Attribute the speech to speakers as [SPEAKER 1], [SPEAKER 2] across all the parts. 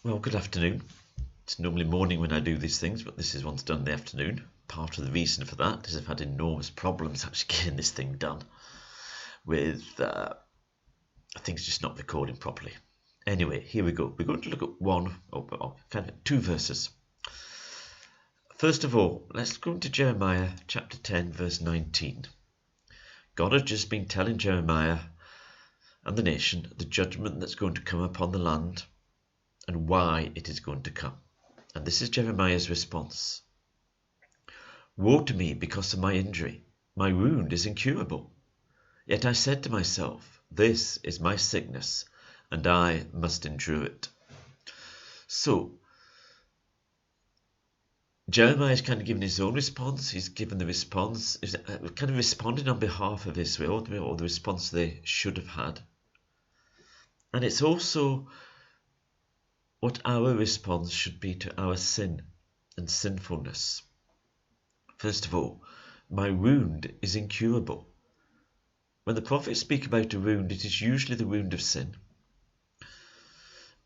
[SPEAKER 1] Well, good afternoon. It's normally morning when I do these things, but this is once done in the afternoon. Part of the reason for that is I've had enormous problems actually getting this thing done with things just not recording properly. Anyway, here we go. We're going to look at two verses. First of all, let's go into Jeremiah chapter 10, verse 19. God has just been telling Jeremiah and the nation the judgment that's going to come upon the land and why it is going to come. And this is Jeremiah's response. Woe to me because of my injury. My wound is incurable. Yet I said to myself, this is my sickness, and I must endure it. So, Jeremiah is kind of giving his own response. He's given the response, kind of responding on behalf of Israel, or the response they should have had. And it's also what our response should be to our sin and sinfulness. First of all, my wound is incurable. When the prophets speak about a wound, it is usually the wound of sin.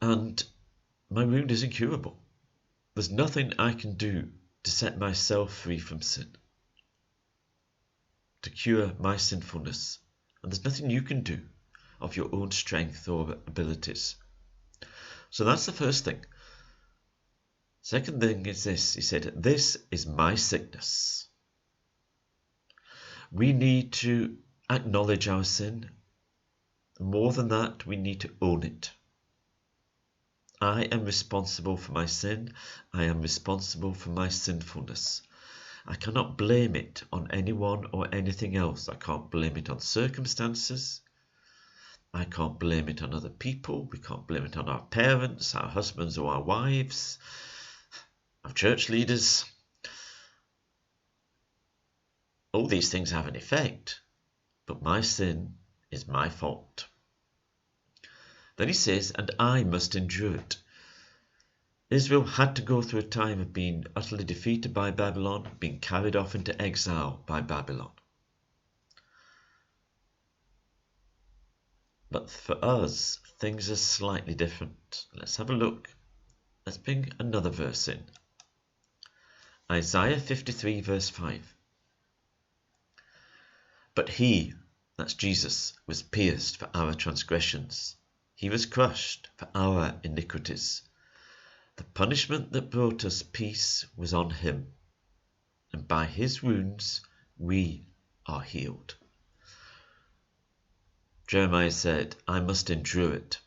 [SPEAKER 1] And my wound is incurable. There's nothing I can do to set myself free from sin, to cure my sinfulness. And there's nothing you can do of your own strength or abilities. So that's the first thing. Second thing is this. He said, this is my sickness. We need to acknowledge our sin. More than that, we need to own it. I am responsible for my sin. I am responsible for my sinfulness. I cannot blame it on anyone or anything else. I can't blame it on circumstances. I can't blame it on other people. We can't blame it on our parents, our husbands or our wives, our church leaders. All these things have an effect, but my sin is my fault. Then he says, and I must endure it. Israel had to go through a time of being utterly defeated by Babylon, being carried off into exile by Babylon. But for us, things are slightly different. Let's have a look. Let's bring another verse in. Isaiah 53 verse 5. But he, that's Jesus, was pierced for our transgressions. He was crushed for our iniquities. The punishment that brought us peace was on him, and by his wounds we are healed. Jeremiah said, I must endure it.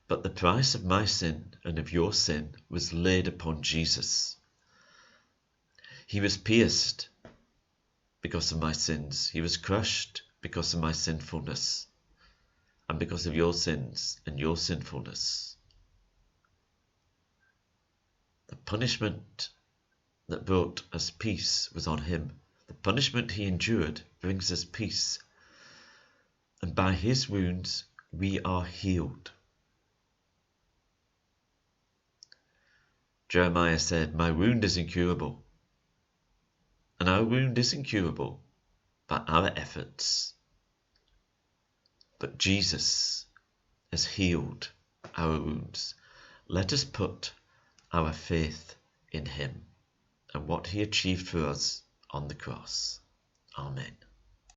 [SPEAKER 1] But the price of my sin and of your sin was laid upon Jesus. He was pierced because of my sins. He was crushed because of my sinfulness and because of your sins and your sinfulness. The punishment that brought us peace was on him. The punishment he endured brings us peace. And by his wounds we are healed. Jeremiah said, my wound is incurable. And our wound is incurable by our efforts. But Jesus has healed our wounds. Let us put our faith in him and what he achieved for us on the cross. Amen.